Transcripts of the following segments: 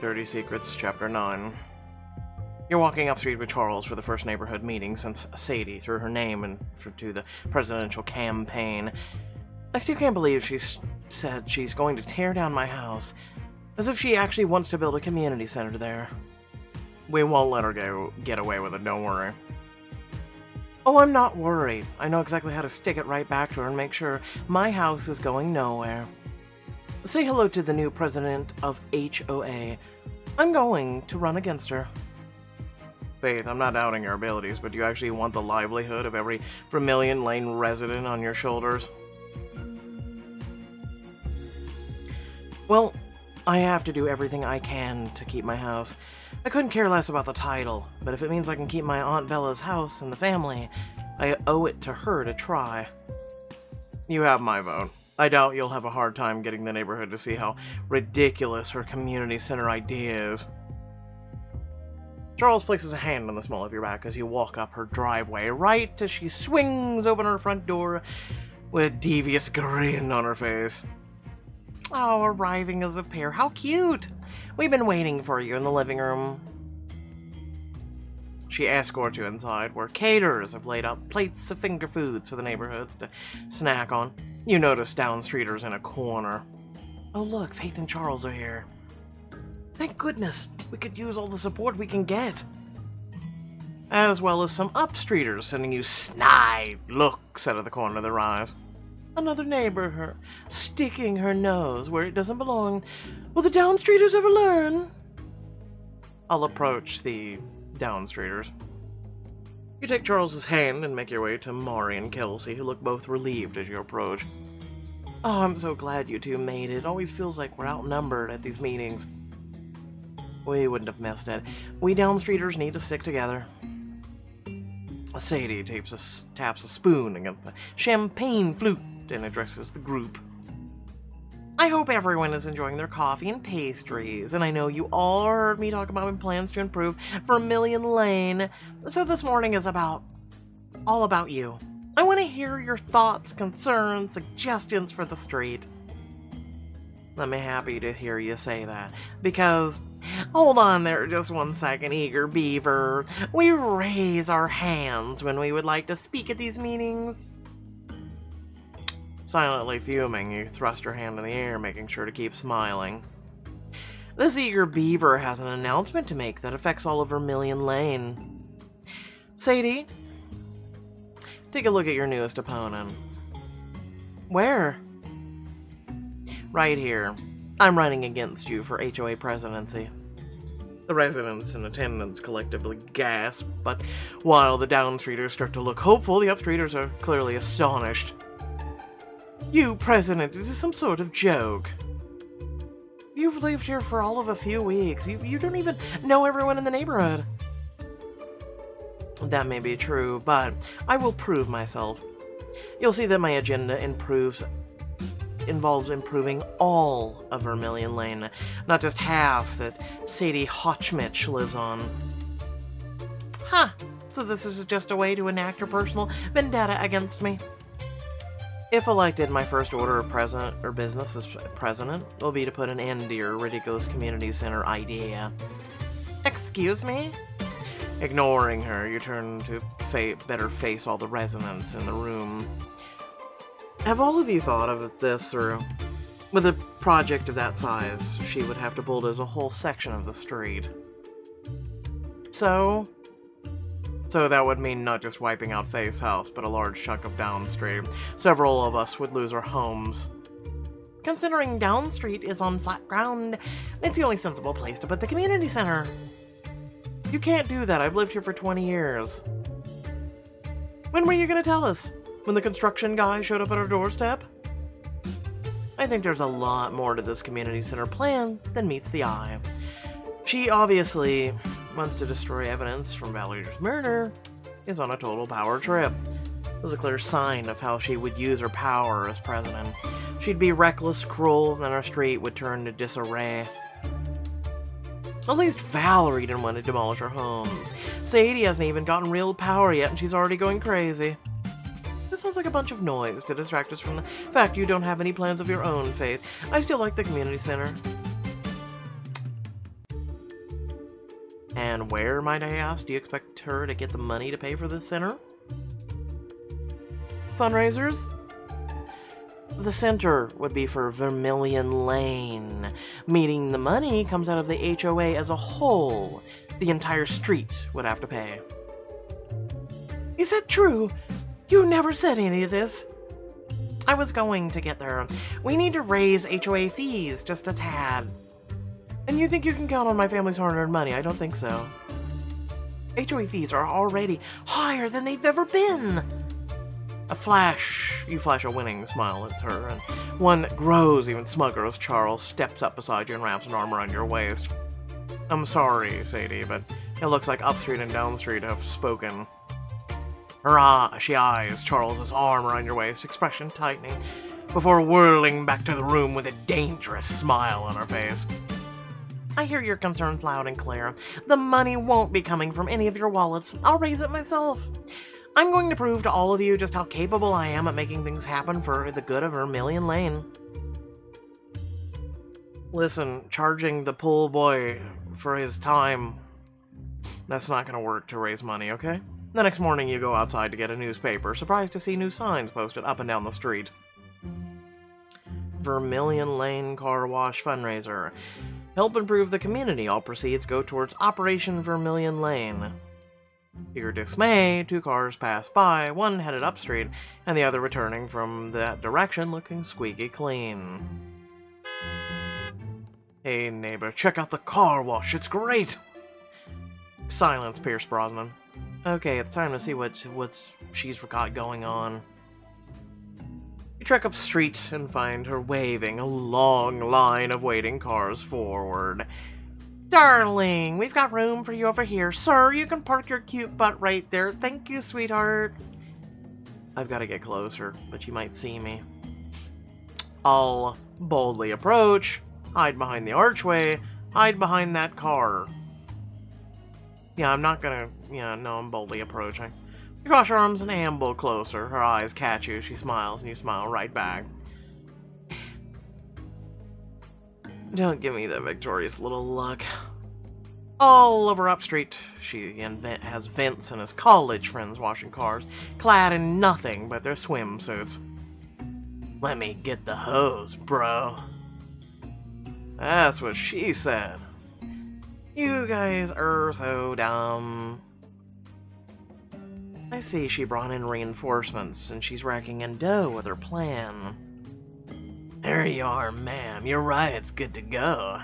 Dirty Secrets, Chapter 9. You're walking up street with Charles for the first neighborhood meeting since Sadie threw her name to the presidential campaign. I still can't believe she said she's going to tear down my house, as if she actually wants to build a community center there. We won't let her get away with it, don't worry. Oh, I'm not worried. I know exactly how to stick it right back to her and make sure my house is going nowhere. Say hello to the new president of HOA. I'm going to run against her. Faith, I'm not doubting your abilities, but do you actually want the livelihood of every Vermilion Lane resident on your shoulders? Well, I have to do everything I can to keep my house. I couldn't care less about the title, but if it means I can keep my Aunt Bella's house and the family, I owe it to her to try. You have my vote. I doubt you'll have a hard time getting the neighborhood to see how ridiculous her community center idea is. Charles places a hand on the small of your back as you walk up her driveway, right as she swings open her front door with a devious grin on her face. Oh, arriving as a pair. How cute! We've been waiting for you in the living room. She escorts you inside, where caterers have laid out plates of finger foods for the neighborhoods to snack on. You notice downstreeters in a corner. Oh look, Faith and Charles are here. Thank goodness, we could use all the support we can get. As well as some upstreeters sending you snide looks out of the corner of their eyes. Another neighbor sticking her nose where it doesn't belong. Will the downstreeters ever learn? I'll approach the downstreeters. You take Charles's hand and make your way to Maury and Kelsey, who look both relieved as you approach. Oh, I'm so glad you two made it. It always feels like we're outnumbered at these meetings. We wouldn't have missed it. We downstreeters need to stick together. Sadie taps a spoon against the champagne flute and addresses the group. I hope everyone is enjoying their coffee and pastries, and I know you all heard me talk about my plans to improve Vermilion Lane, so this morning is all about you. I want to hear your thoughts, concerns, suggestions for the street. I'm happy to hear you say that, because, hold on there just one second, Eager Beaver. We raise our hands when we would like to speak at these meetings. Silently fuming, you thrust her hand in the air, making sure to keep smiling. This Eager Beaver has an announcement to make that affects all of Vermilion Lane. Sadie, take a look at your newest opponent. Where? Right here. I'm running against you for HOA presidency. The residents in attendance collectively gasp, but while the downstreeters start to look hopeful, the upstreeters are clearly astonished. You, President, is this some sort of joke? You've lived here for all of a few weeks. You don't even know everyone in the neighborhood. That may be true, but I will prove myself. You'll see that my agenda involves improving all of Vermilion Lane, not just half that Sadie Hotchmitch lives on. Huh, so this is just a way to enact your personal vendetta against me. If elected, my first order of business as president will be to put an end to your ridiculous community center idea. Excuse me? Ignoring her, you turn to better face all the residents in the room. Have all of you thought of this through? With a project of that size, she would have to bulldoze a whole section of the street. So that would mean not just wiping out Faith's house, but a large chunk of Downstreet. Several of us would lose our homes. Considering Downstreet is on flat ground, it's the only sensible place to put the community center. You can't do that. I've lived here for 20 years. When were you going to tell us? When the construction guy showed up at our doorstep? I think there's a lot more to this community center plan than meets the eye. She obviously wants to destroy evidence from Valerie's murder, is on a total power trip. It was a clear sign of how she would use her power as president. She'd be reckless, cruel, and our street would turn to disarray. At least Valerie didn't want to demolish her homes. Sadie hasn't even gotten real power yet, and she's already going crazy. This sounds like a bunch of noise to distract us from the fact you don't have any plans of your own, Faith. I still like the community center. And where, might I ask, do you expect her to get the money to pay for this center? Fundraisers? The center would be for Vermilion Lane, meaning the money comes out of the HOA as a whole. The entire street would have to pay. Is that true? You never said any of this. I was going to get there. We need to raise HOA fees just a tad. And you think you can count on my family's hard-earned money? I don't think so. HOA fees are already higher than they've ever been. You flash a winning smile at her, and one that grows even smugger as Charles steps up beside you and wraps an arm around your waist. I'm sorry, Sadie, but it looks like Upstreet and Downstreet have spoken. She eyes Charles's arm around your waist, expression tightening, before whirling back to the room with a dangerous smile on her face. I hear your concerns loud and clear. The money won't be coming from any of your wallets. I'll raise it myself. I'm going to prove to all of you just how capable I am at making things happen for the good of Vermilion Lane. Listen, charging the pool boy for his time, that's not going to work to raise money, okay? The next morning you go outside to get a newspaper, surprised to see new signs posted up and down the street. Vermilion Lane Car Wash Fundraiser. Help improve the community. All proceeds go towards Operation Vermilion Lane. To your dismay, 2 cars pass by, one headed up street, and the other returning from that direction looking squeaky clean. Hey neighbor, check out the car wash, it's great! Silence, Pierce Brosnan. Okay, it's time to see what she's got going on. You trek up street and find her waving a long line of waiting cars forward. Darling, we've got room for you over here. Sir, you can park your cute butt right there. Thank you, sweetheart. I've got to get closer, but you might see me. I'll boldly approach, hide behind the archway, hide behind that car. Yeah, I'm not gonna... Yeah, no, I'm boldly approaching. You cross your arms and amble closer. Her eyes catch you. She smiles, and you smile right back. Don't give me that victorious little look. All over Upstreet, she has Vince and his college friends washing cars, clad in nothing but their swimsuits. Let me get the hose, bro. That's what she said. You guys are so dumb. I see she brought in reinforcements, and she's racking in dough with her plan. There you are, ma'am. You're right, it's good to go.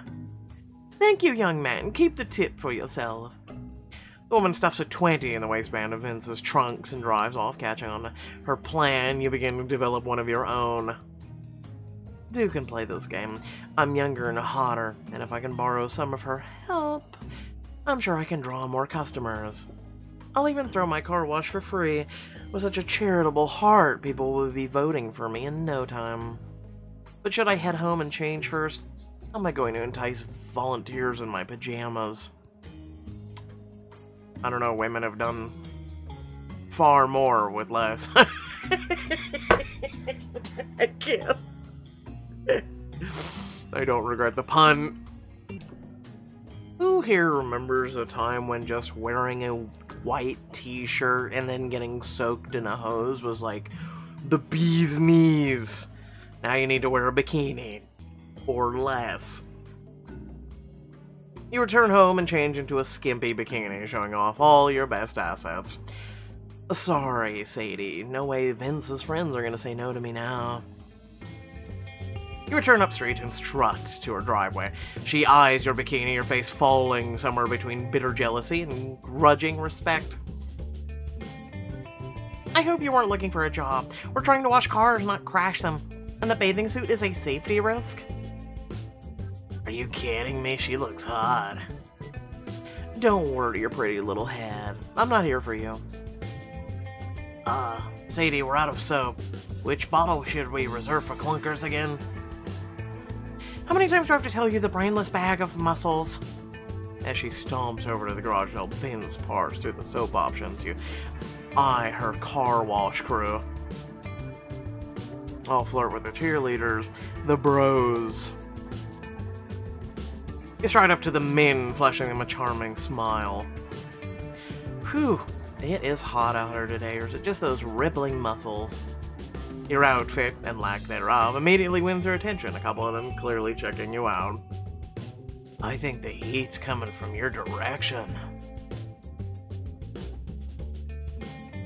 Thank you, young man. Keep the tip for yourself. The woman stuffs a 20 in the waistband of Vince's trunks and drives off, catching on to her plan. You begin to develop one of your own. Duke can play this game. I'm younger and hotter, and if I can borrow some of her help, I'm sure I can draw more customers. I'll even throw my car wash for free. With such a charitable heart, people will be voting for me in no time. But should I head home and change first? How am I going to entice volunteers in my pajamas? I don't know, women have done far more with less. I can't. I don't regret the pun. Who here remembers a time when just wearing a white t-shirt and then getting soaked in a hose was like the bee's knees? Now you need to wear a bikini. Or less. You return home and change into a skimpy bikini, showing off all your best assets. Sorry, Sadie. No way Vince's friends are gonna say no to me now. You return up street and strut to her driveway. She eyes your bikini, your face falling somewhere between bitter jealousy and grudging respect. I hope you weren't looking for a job. We're trying to wash cars, not crash them. And the bathing suit is a safety risk? Are you kidding me? She looks hot. Don't worry your pretty little head. I'm not here for you. Sadie, we're out of soap. Which bottle should we reserve for clunkers again? How many times do I have to tell you the brainless bag of muscles? As she stomps over to the garage to help Vince parse through the soap options, you eye her car wash crew. I'll flirt with the cheerleaders, the bros. You stride up to the men, flashing them a charming smile. Whew, it is hot out here today, or is it just those rippling muscles? Your outfit, and lack thereof, immediately wins their attention, a couple of them clearly checking you out. I think the heat's coming from your direction.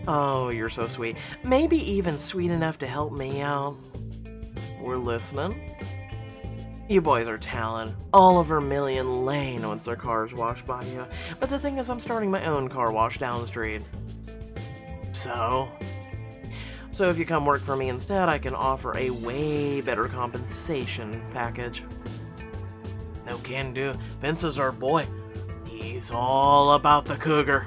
Oh, you're so sweet. Maybe even sweet enough to help me out. We're listening. You boys are talent. All over Million Lane once their cars wash by you. But the thing is, I'm starting my own car wash down the street. So if you come work for me instead, I can offer a way better compensation package. No can do. Vince is our boy. He's all about the cougar.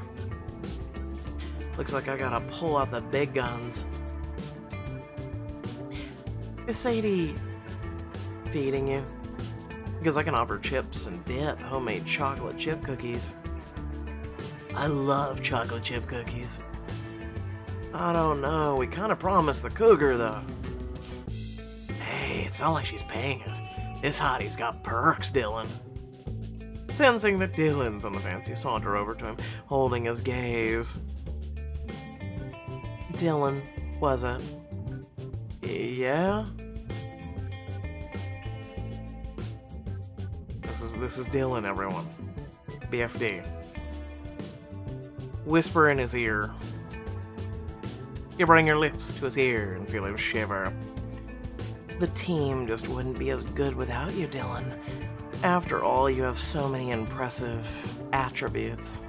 Looks like I gotta pull out the big guns. Is Sadie feeding you? Because I can offer chips and dip, homemade chocolate chip cookies. I love chocolate chip cookies. I don't know, we kind of promised the cougar though. Hey, it's not like she's paying us. This hottie's got perks, Dylan. Sensing that Dylan's on the fence, you saunter over to him, holding his gaze. Dylan, was it? Yeah? This is Dylan, everyone. BFD. Whisper in his ear. You bring your lips to his ear and feel him shiver. The team just wouldn't be as good without you, Dylan. After all, you have so many impressive attributes.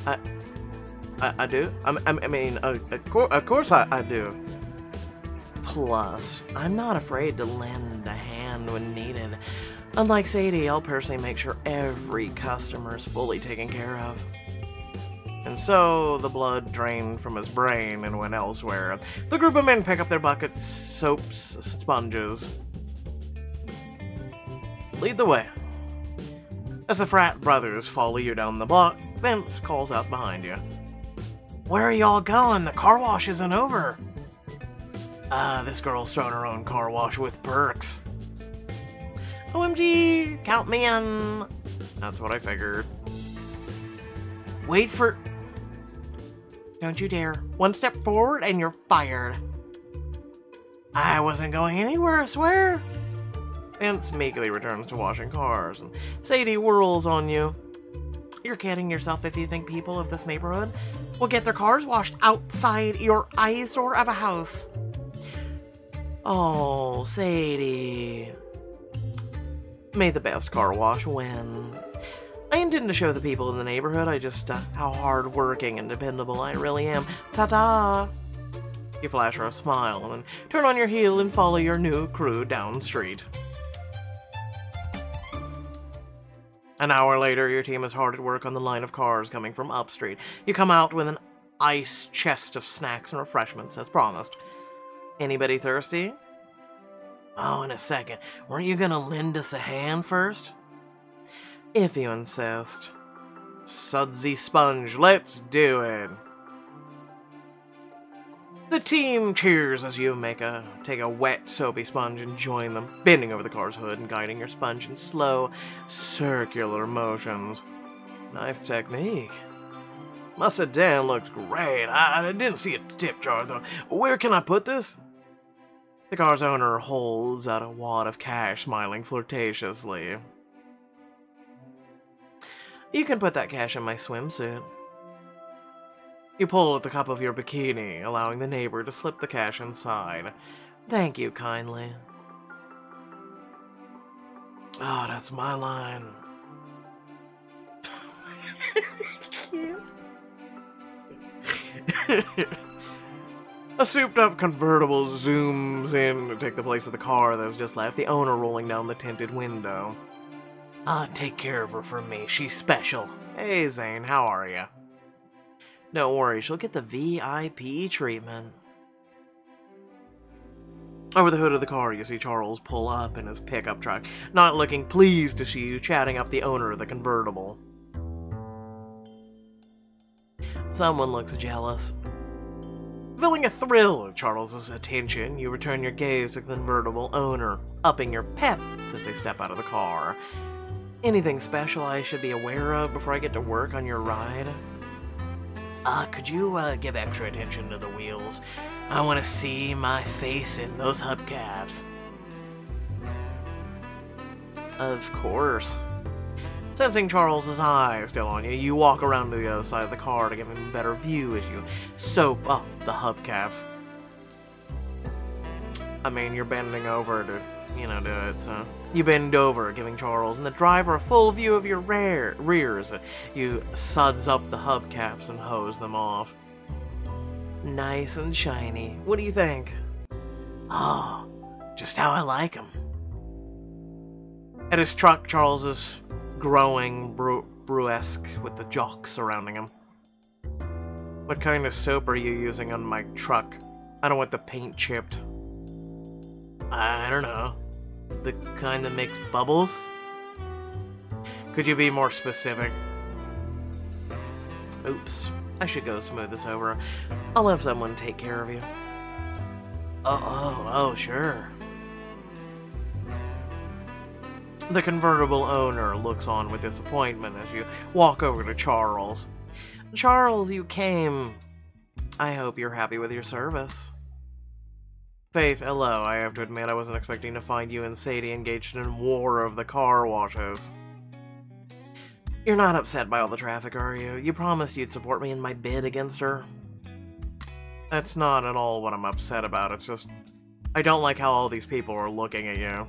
I do? I mean, of course I do. Plus, I'm not afraid to lend a hand when needed. Unlike Sadie, I'll personally make sure every customer is fully taken care of. And so, the blood drained from his brain and went elsewhere. The group of men pick up their buckets, soaps, sponges. Lead the way. As the frat brothers follow you down the block, Vince calls out behind you. Where are y'all going? The car wash isn't over. This girl's throwing her own car wash with perks. OMG, count me in. That's what I figured. Wait for... Don't you dare. One step forward and you're fired. I wasn't going anywhere, I swear. Vince meekly returns to washing cars, and Sadie whirls on you. You're kidding yourself if you think people of this neighborhood will get their cars washed outside your eyesore of a house. Oh, Sadie. May the best car wash win. I intend to show the people in the neighborhood how hard-working and dependable I really am. Ta-ta! You flash her a smile, and then turn on your heel and follow your new crew down street. An hour later, your team is hard at work on the line of cars coming from up street. You come out with an ice chest of snacks and refreshments, as promised. Anybody thirsty? Oh, in a second. Weren't you gonna lend us a hand first? If you insist. Sudsy sponge, let's do it. The team cheers as you take a wet, soapy sponge and join them, bending over the car's hood and guiding your sponge in slow, circular motions. Nice technique. Must have Dan looks great. I didn't see a tip jar, though. Where can I put this? The car's owner holds out a wad of cash, smiling flirtatiously. You can put that cash in my swimsuit. You pull at the cup of your bikini, allowing the neighbor to slip the cash inside. Thank you kindly. Oh, that's my line. A souped-up convertible zooms in to take the place of the car that has just left, the owner rolling down the tinted window. Take care of her for me. She's special. Hey, Zane, how are ya? Don't worry, she'll get the VIP treatment. Over the hood of the car, you see Charles pull up in his pickup truck, not looking pleased to see you chatting up the owner of the convertible. Someone looks jealous. Feeling a thrill of Charles's attention, you return your gaze to the convertible owner, upping your pep as they step out of the car. Anything special I should be aware of before I get to work on your ride? Could you, give extra attention to the wheels? I want to see my face in those hubcaps. Of course. Sensing Charles's eye still on you, you walk around to the other side of the car to give him a better view as you soap up the hubcaps. I mean, you're bending over to, do it, so... You bend over, giving Charles and the driver a full view of your rears. You suds up the hubcaps and hose them off. Nice and shiny. What do you think? Oh, just how I like them. At his truck, Charles is growing brusque with the jocks surrounding him. What kind of soap are you using on my truck? I don't want the paint chipped. I don't know. The kind that makes bubbles? Could you be more specific? Oops. I should go smooth this over. I'll have someone take care of you. Oh, sure. The convertible owner looks on with disappointment as you walk over to Charles. Charles, you came. I hope you're happy with your service. Faith, hello. I have to admit I wasn't expecting to find you and Sadie engaged in a war of the car washes. You're not upset by all the traffic, are you? You promised you'd support me in my bid against her. That's not at all what I'm upset about. It's just, I don't like how all these people are looking at you.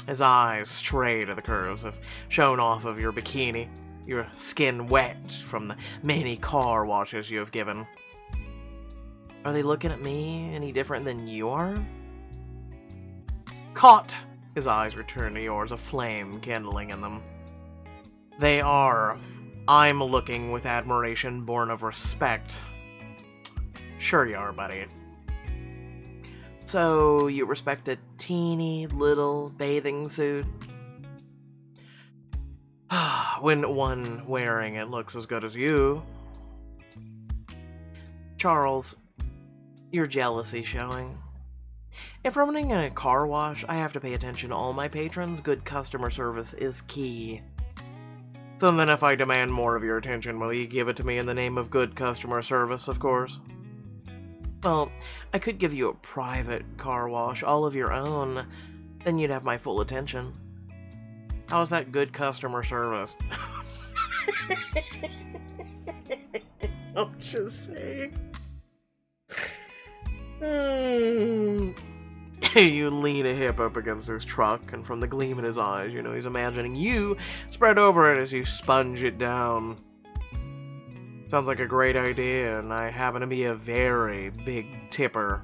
His eyes stray to the curves shown off of your bikini, your skin wet from the many car washes you have given. Are they looking at me any different than you are? Caught! His eyes return to yours, a flame kindling in them. They are. I'm looking with admiration born of respect. Sure you are, buddy. So, you respect a teeny little bathing suit? When one wearing it looks as good as you. Charles, your jealousy showing. If running a car wash, I have to pay attention to all my patrons. Good customer service is key. So then if I demand more of your attention, will you give it to me in the name of good customer service, of course? Well, I could give you a private car wash, all of your own. Then you'd have my full attention. How is that good customer service? I'm just saying. You lean a hip up against his truck, and from the gleam in his eyes, you know he's imagining you spread over it as you sponge it down. Sounds like a great idea, and I happen to be a very big tipper.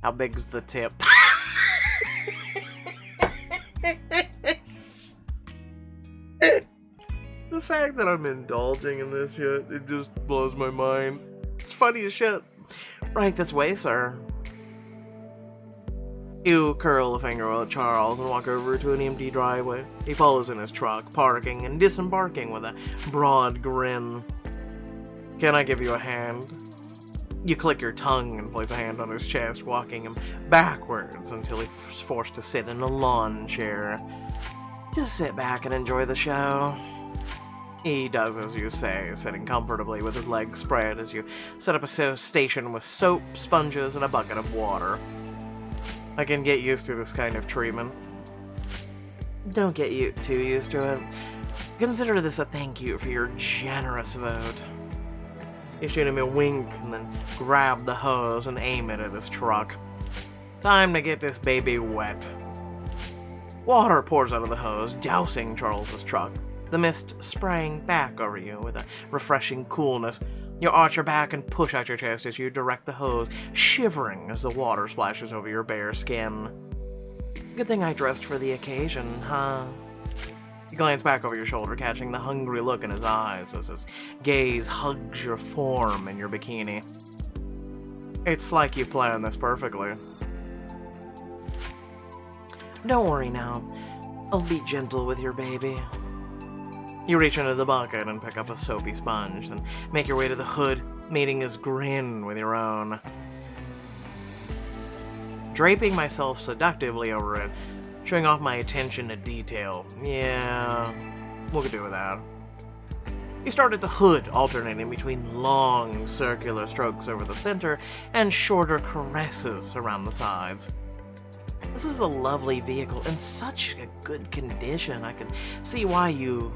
How big's the tip? The fact that I'm indulging in this shit, it just blows my mind. It's funny as shit. Right this way, sir. You curl a finger at Charles and walk over to an empty driveway. He follows in his truck, parking and disembarking with a broad grin. Can I give you a hand? You click your tongue and place a hand on his chest, walking him backwards until he's forced to sit in a lawn chair. Just sit back and enjoy the show. He does as you say, sitting comfortably with his legs spread as you set up a station with soap, sponges, and a bucket of water. I can get used to this kind of treatment. Don't get you too used to it. Consider this a thank you for your generous vote. You shoot him a wink and then grab the hose and aim it at his truck. Time to get this baby wet. Water pours out of the hose, dousing Charles's truck. The mist spraying back over you with a refreshing coolness. You arch your back and push out your chest as you direct the hose, shivering as the water splashes over your bare skin. Good thing I dressed for the occasion, huh? You glance back over your shoulder, catching the hungry look in his eyes as his gaze hugs your form in your bikini. It's like you planned this perfectly. Don't worry now. I'll be gentle with your baby. You reach into the bucket and pick up a soapy sponge, then make your way to the hood, meeting his grin with your own. Draping myself seductively over it, showing off my attention to detail. Yeah, we could do with that. You start at the hood, alternating between long, circular strokes over the center and shorter caresses around the sides. This is a lovely vehicle in such a good condition. I can see why you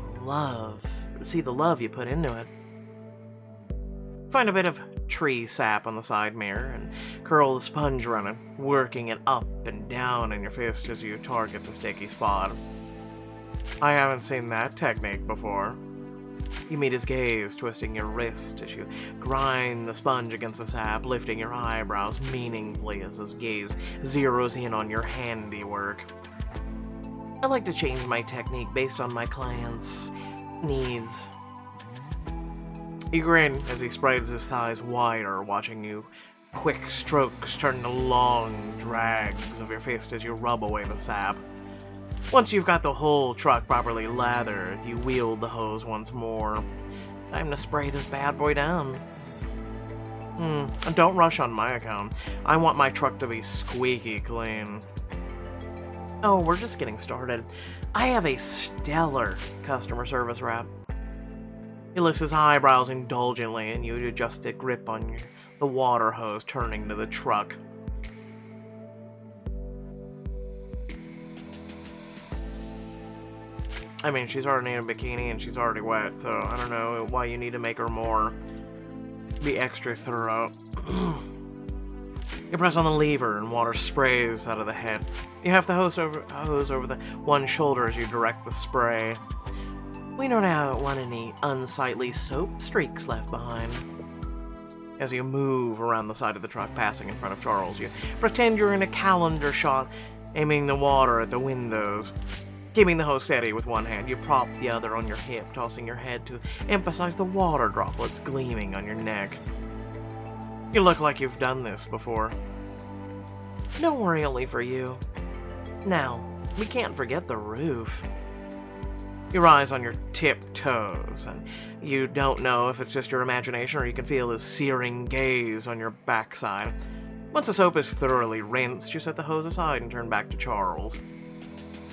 see the love you put into it. Find a bit of tree sap on the side mirror and curl the sponge running, working it up and down in your fist as you target the sticky spot. I haven't seen that technique before. You meet his gaze, twisting your wrist as you grind the sponge against the sap, lifting your eyebrows meaningfully as his gaze zeroes in on your handiwork. I like to change my technique based on my client's needs. You grin as he spreads his thighs wider, watching you quick strokes turn to long drags of your fist as you rub away the sap. Once you've got the whole truck properly lathered, you wield the hose once more. Time to spray this bad boy down. Don't rush on my account. I want my truck to be squeaky clean. Oh, we're just getting started. I have a stellar customer service rep. He lifts his eyebrows indulgently, and you adjust a grip on the water hose, turning to the truck. I mean, she's already in a bikini and she's already wet, so I don't know why you need to make her be extra thorough. You press on the lever and water sprays out of the head. You have the hose over the one shoulder as you direct the spray. We don't want any unsightly soap streaks left behind. As you move around the side of the truck, passing in front of Charles, you pretend you're in a calendar shot, aiming the water at the windows. Keeping the hose steady with one hand, you prop the other on your hip, tossing your head to emphasize the water droplets gleaming on your neck. You look like you've done this before. Don't worry, only for you. Now, we can't forget the roof. You rise on your tiptoes, and you don't know if it's just your imagination or you can feel his searing gaze on your backside. Once the soap is thoroughly rinsed, you set the hose aside and turn back to Charles.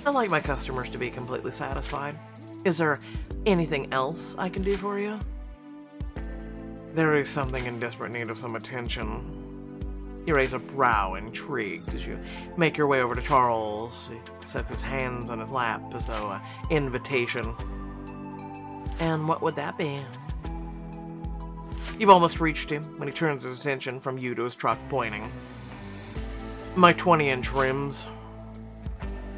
I like my customers to be completely satisfied. Is there anything else I can do for you? There is something in desperate need of some attention. You raise a brow, intrigued, as you make your way over to Charles. He sets his hands on his lap as though an invitation. And what would that be? You've almost reached him when he turns his attention from you to his truck, pointing. My 20-inch rims.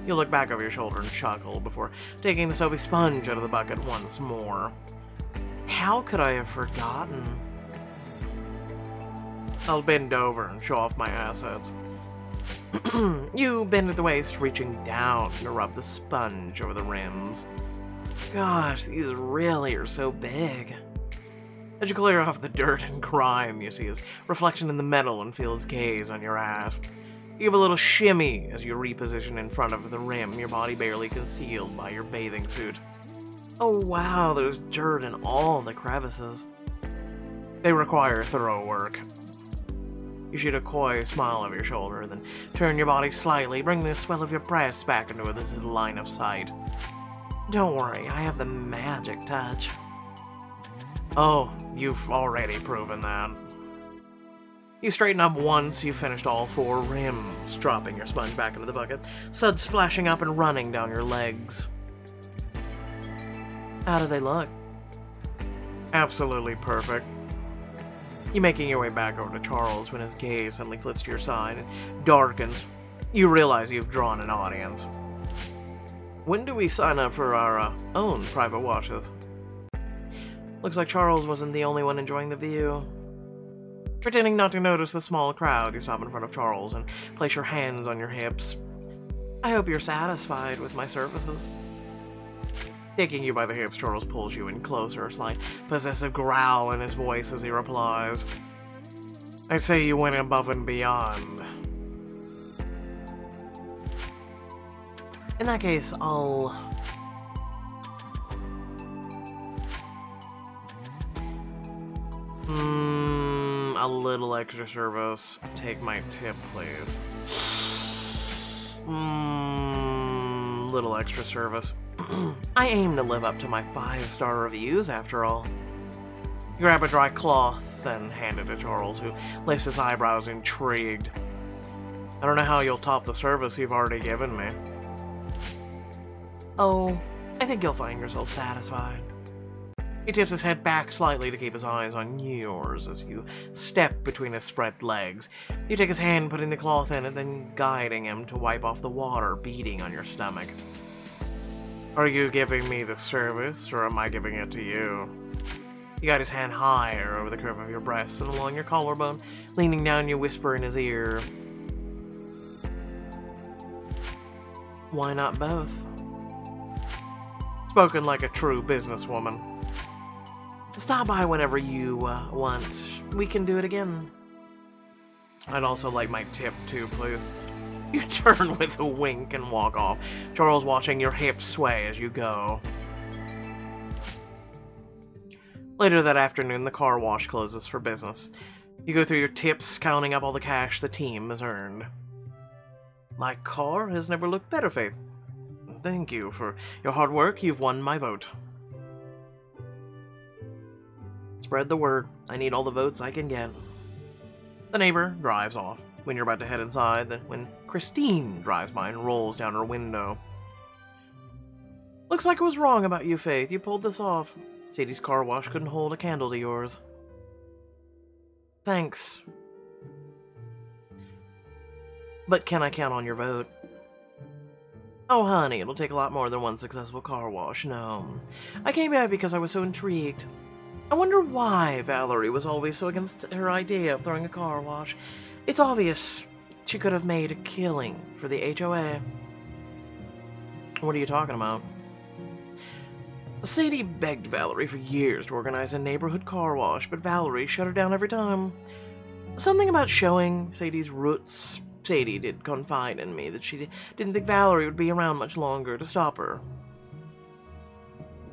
You look back over your shoulder and chuckle before taking the soapy sponge out of the bucket once more. How could I have forgotten? I'll bend over and show off my assets. You bend at the waist, reaching down to rub the sponge over the rims. Gosh, these really are so big. As you clear off the dirt and grime, you see his reflection in the metal and feel his gaze on your ass. You give a little shimmy as you reposition in front of the rim, your body barely concealed by your bathing suit. Oh wow, there's dirt in all the crevices. They require thorough work. You shoot a coy smile over your shoulder, then turn your body slightly, bring the swell of your breasts back into his line of sight. Don't worry, I have the magic touch. Oh, you've already proven that. You straighten up once you've finished all 4 rims, dropping your sponge back into the bucket, suds splashing up and running down your legs. How do they look? Absolutely perfect. You're making your way back over to Charles when his gaze suddenly flits to your side and darkens. You realize you've drawn an audience. When do we sign up for our own private washes? Looks like Charles wasn't the only one enjoying the view. Pretending not to notice the small crowd, you stop in front of Charles and place your hands on your hips. I hope you're satisfied with my services. Taking you by the hips, Charles pulls you in closer, a slight possessive growl in his voice as he replies, I'd say you went above and beyond. In that case, a little extra service. Take my tip, please. little extra service. I aim to live up to my 5-star reviews, after all. You grab a dry cloth and hand it to Charles, who lifts his eyebrows intrigued. I don't know how you'll top the service you've already given me. Oh, I think you'll find yourself satisfied. He tips his head back slightly to keep his eyes on yours as you step between his spread legs. You take his hand, putting the cloth in it, then guiding him to wipe off the water beading on your stomach. Are you giving me the service, or am I giving it to you? You got his hand higher over the curve of your breast and along your collarbone. Leaning down, you whisper in his ear. Why not both? Spoken like a true businesswoman. Stop by whenever you want. We can do it again. I'd also like my tip too, please. You turn with a wink and walk off, Charles watching your hips sway as you go. Later that afternoon, the car wash closes for business. You go through your tips, counting up all the cash the team has earned. My car has never looked better, Faith. Thank you for your hard work. You've won my vote. Spread the word. I need all the votes I can get. The neighbor drives off. When you're about to head inside, when Christine drives by and rolls down her window. Looks like I was wrong about you, Faith. You pulled this off. Sadie's car wash couldn't hold a candle to yours. Thanks. But can I count on your vote? Oh, honey, it'll take a lot more than one successful car wash, no. I came back because I was so intrigued. I wonder why Valerie was always so against her idea of throwing a car wash. It's obvious she could have made a killing for the HOA. What are you talking about? Sadie begged Valerie for years to organize a neighborhood car wash, but Valerie shut her down every time. Something about showing Sadie's roots. Sadie did confide in me that she didn't think Valerie would be around much longer to stop her.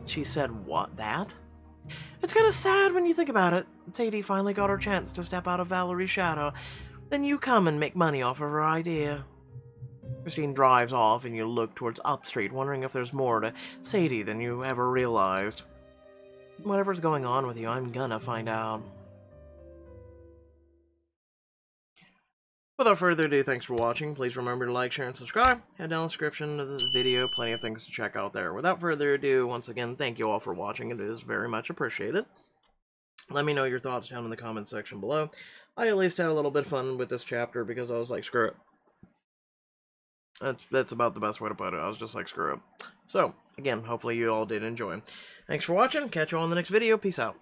She said what, that? It's kind of sad when you think about it. Sadie finally got her chance to step out of Valerie's shadow. Then you come and make money off of her idea. Christine drives off and you look towards Up Street, wondering if there's more to Sadie than you ever realized. Whatever's going on with you, I'm gonna find out. Without further ado, thanks for watching. Please remember to like, share, and subscribe. Head down the description of the video, plenty of things to check out there. Without further ado, once again, thank you all for watching. It is very much appreciated. Let me know your thoughts down in the comments section below. I at least had a little bit of fun with this chapter because I was like, screw it. That's about the best way to put it. I was just like, screw it. So, again, hopefully you all did enjoy. Thanks for watching. Catch you all in the next video. Peace out.